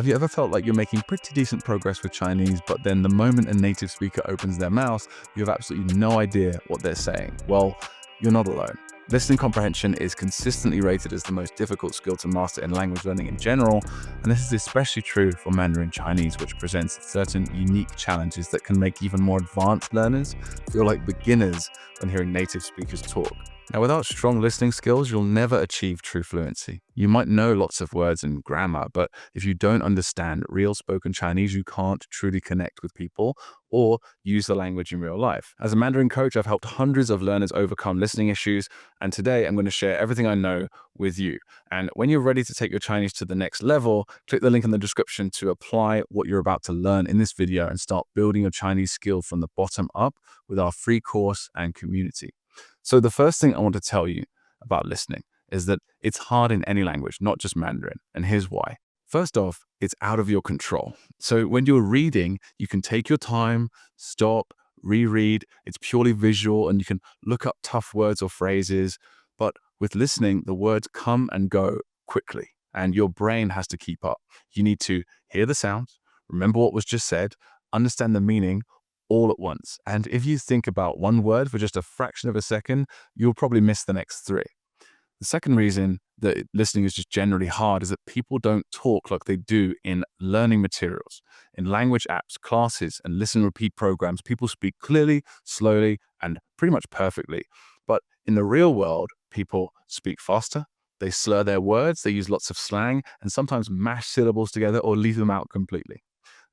Have you ever felt like you're making pretty decent progress with Chinese, but then the moment a native speaker opens their mouth, you have absolutely no idea what they're saying? Well, you're not alone. Listening comprehension is consistently rated as the most difficult skill to master in language learning in general, and this is especially true for Mandarin Chinese, which presents certain unique challenges that can make even more advanced learners feel like beginners when hearing native speakers talk. Now, without strong listening skills, you'll never achieve true fluency. You might know lots of words and grammar, but if you don't understand real spoken Chinese, you can't truly connect with people or use the language in real life. As a Mandarin coach, I've helped hundreds of learners overcome listening issues, and today I'm going to share everything I know with you. And when you're ready to take your Chinese to the next level, click the link in the description to apply what you're about to learn in this video and start building your Chinese skill from the bottom up with our free course and community. So the first thing I want to tell you about listening is that it's hard in any language, not just Mandarin, and here's why. First off, it's out of your control. So when you're reading, you can take your time, stop, reread. It's purely visual and you can look up tough words or phrases. But with listening, the words come and go quickly and your brain has to keep up. You need to hear the sounds, remember what was just said, understand the meaning all at once. And if you think about one word for just a fraction of a second, you'll probably miss the next three. The second reason that listening is just generally hard is that people don't talk like they do in learning materials. In language apps, classes, and listen and repeat programs, people speak clearly, slowly, and pretty much perfectly. But in the real world, people speak faster, they slur their words, they use lots of slang, and sometimes mash syllables together or leave them out completely.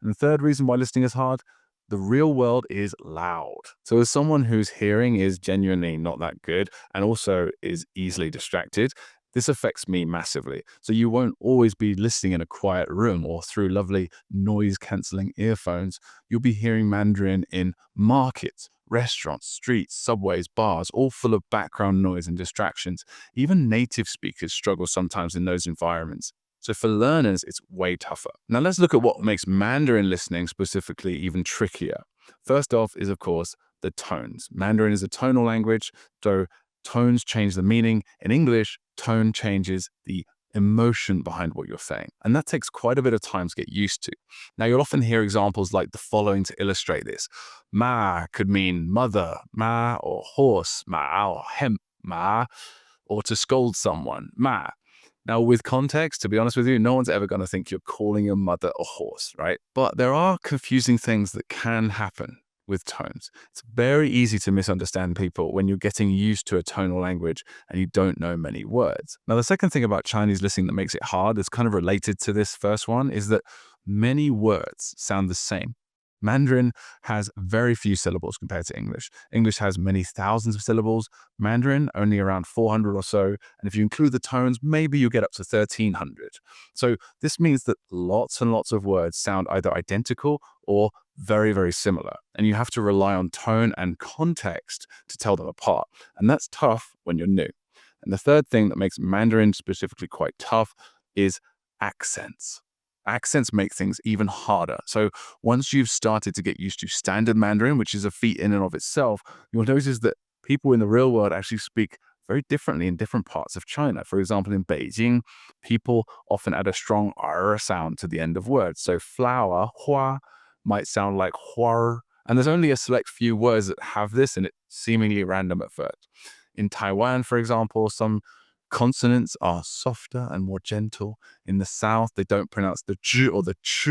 And the third reason why listening is hard, the real world is loud. So as someone whose hearing is genuinely not that good and also is easily distracted, this affects me massively. So you won't always be listening in a quiet room or through lovely noise-canceling earphones. You'll be hearing Mandarin in markets, restaurants, streets, subways, bars, all full of background noise and distractions. Even native speakers struggle sometimes in those environments. So for learners, it's way tougher. Now let's look at what makes Mandarin listening specifically even trickier. First off is, of course, the tones. Mandarin is a tonal language, so tones change the meaning. In English, tone changes the emotion behind what you're saying. And that takes quite a bit of time to get used to. Now you'll often hear examples like the following to illustrate this. Ma could mean mother, ma, or horse, ma, or hemp, ma, or to scold someone, ma. Now, with context, to be honest with you, no one's ever going to think you're calling your mother a horse, right? But there are confusing things that can happen with tones. It's very easy to misunderstand people when you're getting used to a tonal language and you don't know many words. Now, the second thing about Chinese listening that makes it hard is kind of related to this first one, is that many words sound the same. Mandarin has very few syllables compared to English. English has many thousands of syllables. Mandarin, only around 400 or so. And if you include the tones, maybe you get up to 1,300. So this means that lots and lots of words sound either identical or very, very similar. And you have to rely on tone and context to tell them apart. And that's tough when you're new. And the third thing that makes Mandarin specifically quite tough is accents. Accents make things even harder. So once you've started to get used to standard Mandarin, which is a feat in and of itself, you'll notice that people in the real world actually speak very differently in different parts of China. For example, in Beijing, people often add a strong R sound to the end of words. So flower, hua, might sound like huar. And there's only a select few words that have this, and it's seemingly random at first. In Taiwan, for example, some consonants are softer and more gentle. In the South, they don't pronounce the zh or the ch,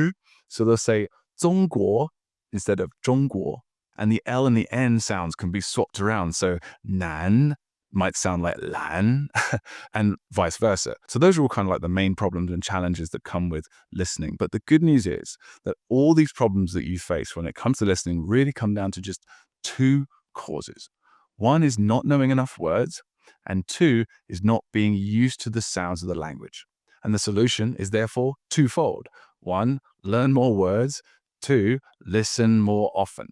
so they'll say 中国 instead of 中国. And the L and the N sounds can be swapped around, so nan might sound like lan, and vice versa. So those are all kind of like the main problems and challenges that come with listening. But the good news is that all these problems that you face when it comes to listening really come down to just two causes. One is not knowing enough words, and two is not being used to the sounds of the language. And the solution is therefore twofold. One, learn more words. Two, listen more often.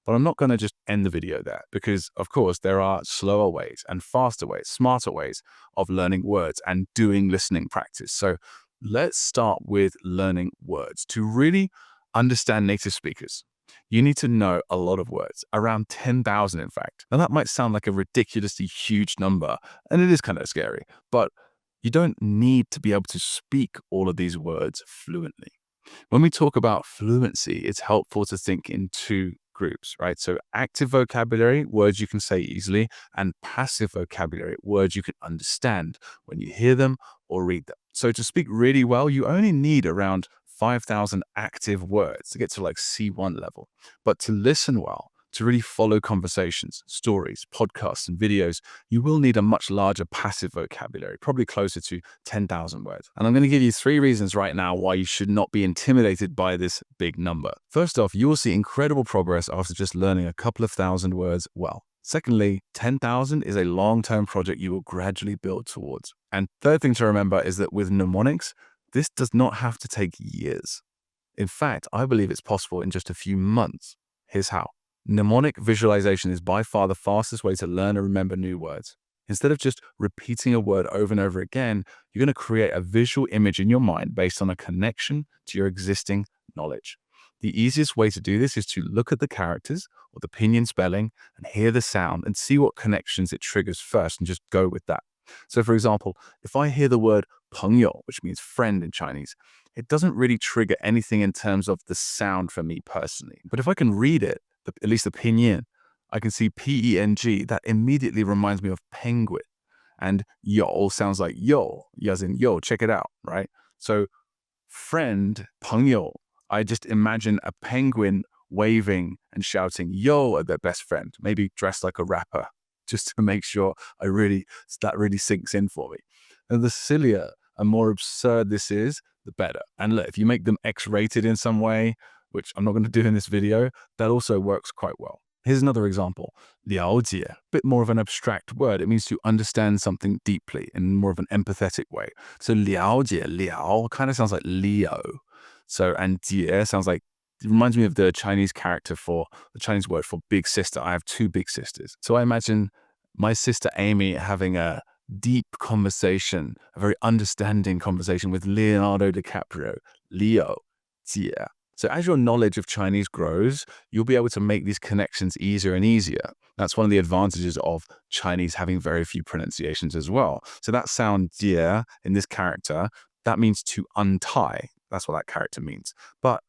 But I'm not going to just end the video there because, of course, there are slower ways and faster ways, smarter ways of learning words and doing listening practice. So let's start with learning words. To really understand native speakers, you need to know a lot of words, around 10,000 in fact. Now that might sound like a ridiculously huge number, and it is kind of scary, but you don't need to be able to speak all of these words fluently. When we talk about fluency, it's helpful to think in two groups, right? So active vocabulary, words you can say easily, and passive vocabulary, words you can understand when you hear them or read them. So to speak really well, you only need around 5,000 active words to get to like C1 level. But to listen well, to really follow conversations, stories, podcasts, and videos, you will need a much larger passive vocabulary, probably closer to 10,000 words. And I'm going to give you 3 reasons right now why you should not be intimidated by this big number. First off, you will see incredible progress after just learning a couple of thousand words well. Secondly, 10,000 is a long-term project you will gradually build towards. And third thing to remember is that with mnemonics, this does not have to take years. In fact, I believe it's possible in just a few months. Here's how. Mnemonic visualization is by far the fastest way to learn and remember new words. Instead of just repeating a word over and over again, you're going to create a visual image in your mind based on a connection to your existing knowledge. The easiest way to do this is to look at the characters or the pinyin spelling and hear the sound and see what connections it triggers first and just go with that. So for example, if I hear the word 朋友, which means friend in Chinese, it doesn't really trigger anything in terms of the sound for me personally. But if I can read it, at least the pinyin, I can see P-E-N-G, that immediately reminds me of penguin. And yo sounds like yo, as in yo, check it out, right? So friend, 朋友, I just imagine a penguin waving and shouting yo at their best friend, maybe dressed like a rapper, just to make sure that really sinks in for me. And the sillier and more absurd this is, the better. And look, if you make them X-rated in some way, which I'm not going to do in this video, that also works quite well. Here's another example. 了解, a bit more of an abstract word. It means to understand something deeply in more of an empathetic way. So 了解, liao kind of sounds like Leo. So, and 姐 sounds like, it reminds me of the Chinese word for big sister. I have 2 big sisters. So I imagine my sister Amy having a deep conversation, a very understanding conversation with Leonardo DiCaprio, Leo, 姐. So as your knowledge of Chinese grows, you'll be able to make these connections easier and easier. That's one of the advantages of Chinese having very few pronunciations as well. So that sound 姐 in this character, that means to untie. That's what that character means. But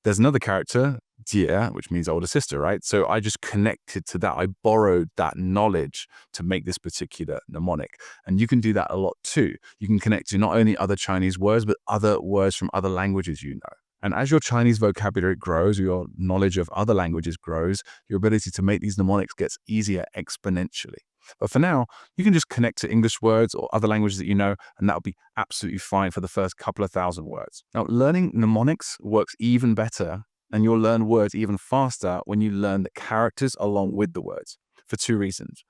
there's another character, 姐, which means older sister, right? So I just connected to that. I borrowed that knowledge to make this particular mnemonic. And you can do that a lot too. You can connect to not only other Chinese words, but other words from other languages you know. And as your Chinese vocabulary grows, your knowledge of other languages grows, your ability to make these mnemonics gets easier exponentially. But for now, you can just connect to English words or other languages that you know, and that'll be absolutely fine for the first couple of thousand words. Now, learning mnemonics works even better, and you'll learn words even faster when you learn the characters along with the words, for 2 reasons.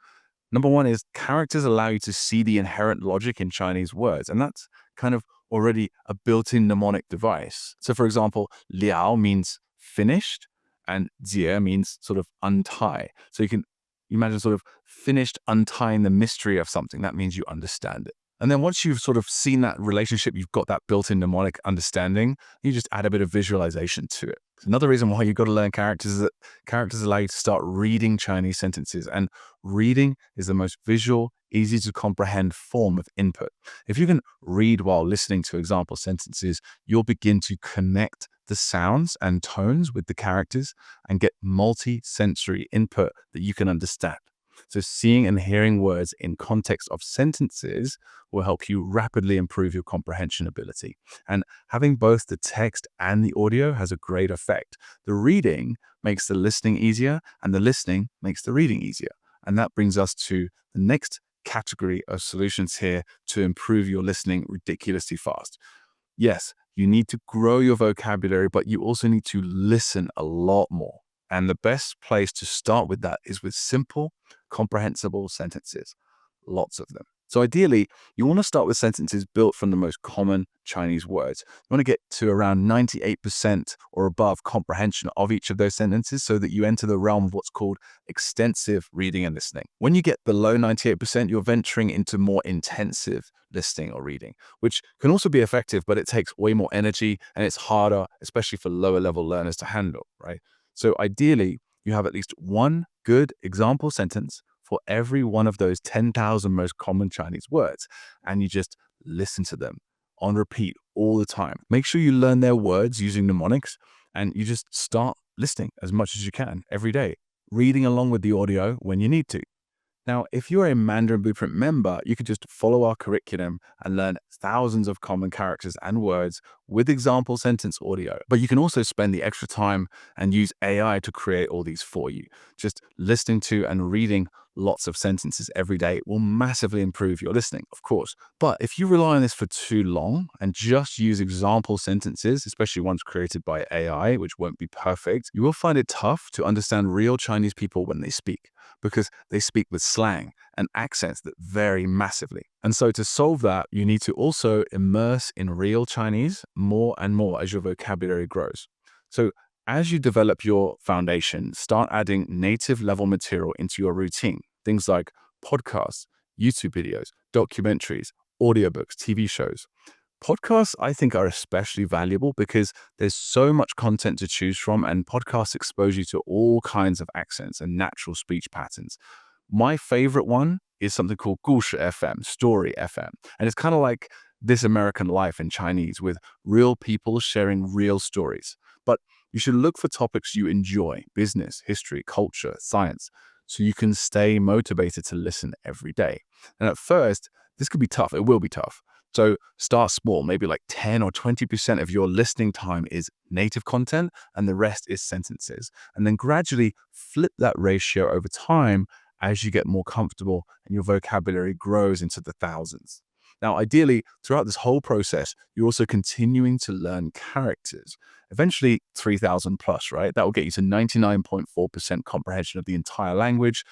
Number one is characters allow you to see the inherent logic in Chinese words, and that's kind of already a built-in mnemonic device. So for example, liao means finished, and jie means sort of untie. So you can imagine sort of finished untying the mystery of something. That means you understand it. And then once you've sort of seen that relationship, you've got that built-in mnemonic understanding, you just add a bit of visualization to it. Another reason why you've got to learn characters is that characters allow you to start reading Chinese sentences. And reading is the most visual, easy to comprehend form of input. If you can read while listening to example sentences, you'll begin to connect the sounds and tones with the characters and get multi-sensory input that you can understand. So seeing and hearing words in context of sentences will help you rapidly improve your comprehension ability. And having both the text and the audio has a great effect. The reading makes the listening easier, and the listening makes the reading easier. And that brings us to the next category of solutions here to improve your listening ridiculously fast. Yes, you need to grow your vocabulary, but you also need to listen a lot more. And the best place to start with that is with simple, comprehensible sentences, lots of them. So ideally, you want to start with sentences built from the most common Chinese words. You want to get to around 98% or above comprehension of each of those sentences so that you enter the realm of what's called extensive reading and listening. When you get below 98%, you're venturing into more intensive listening or reading, which can also be effective, but it takes way more energy and it's harder, especially for lower level learners to handle, right? So ideally, you have at least one good example sentence for every one of those 10,000 most common Chinese words, and you just listen to them on repeat all the time. Make sure you learn their words using mnemonics, and you just start listening as much as you can every day, reading along with the audio when you need to. Now, if you're a Mandarin Blueprint member, you could just follow our curriculum and learn thousands of common characters and words with example sentence audio. But you can also spend the extra time and use AI to create all these for you. Just listening to and reading lots of sentences every day will massively improve your listening, of course. But if you rely on this for too long and just use example sentences, especially ones created by AI, which won't be perfect, you will find it tough to understand real Chinese people when they speak, because they speak with slang and accents that vary massively. And so to solve that, you need to also immerse in real Chinese more and more as your vocabulary grows. So as you develop your foundation, start adding native level material into your routine. Things like podcasts, YouTube videos, documentaries, audiobooks, TV shows. Podcasts, I think, are especially valuable because there's so much content to choose from, and podcasts expose you to all kinds of accents and natural speech patterns. My favorite one is something called 故事 FM, Story FM. And it's kind of like This American Life in Chinese, with real people sharing real stories. But you should look for topics you enjoy: business, history, culture, science, so you can stay motivated to listen every day. And at first, this could be tough. It will be tough. So start small, maybe like 10 or 20% of your listening time is native content and the rest is sentences. And then gradually flip that ratio over time as you get more comfortable and your vocabulary grows into the thousands. Now, ideally, throughout this whole process, you're also continuing to learn characters. Eventually, 3,000 plus, right? That will get you to 99.4% comprehension of the entire language.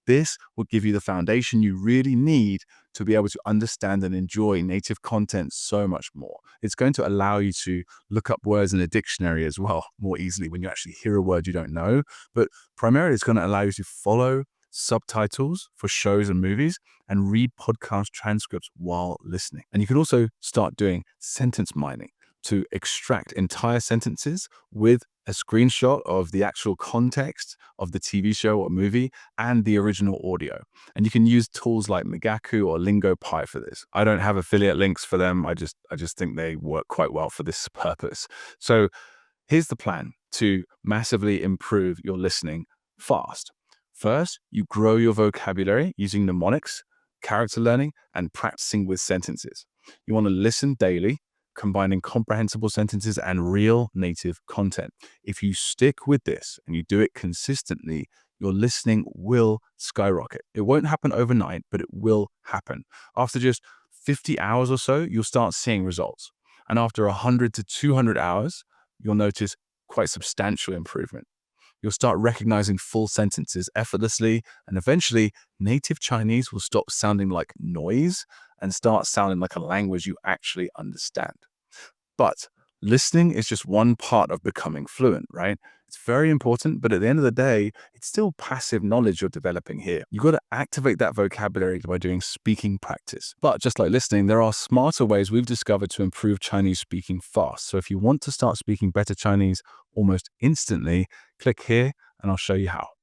This will give you the foundation you really need to be able to understand and enjoy native content so much more. It's going to allow you to look up words in a dictionary as well more easily when you actually hear a word you don't know. But primarily, it's going to allow you to follow subtitles for shows and movies and read podcast transcripts while listening. And you can also start doing sentence mining to extract entire sentences with a screenshot of the actual context of the TV show or movie and the original audio. And you can use tools like Magaku or LingoPie for this. I don't have affiliate links for them. I just think they work quite well for this purpose. So here's the plan to massively improve your listening fast. First, you grow your vocabulary using mnemonics, character learning, and practicing with sentences. You want to listen daily, combining comprehensible sentences and real native content. If you stick with this and you do it consistently, your listening will skyrocket. It won't happen overnight, but it will happen. After just 50 hours or so, you'll start seeing results. And after 100 to 200 hours, you'll notice quite substantial improvement. You'll start recognizing full sentences effortlessly, and eventually, native Chinese will stop sounding like noise and start sounding like a language you actually understand. But listening is just one part of becoming fluent, right? It's very important, but at the end of the day, it's still passive knowledge you're developing here. You've got to activate that vocabulary by doing speaking practice. But just like listening, there are smarter ways we've discovered to improve Chinese speaking fast. So if you want to start speaking better Chinese almost instantly, click here and I'll show you how.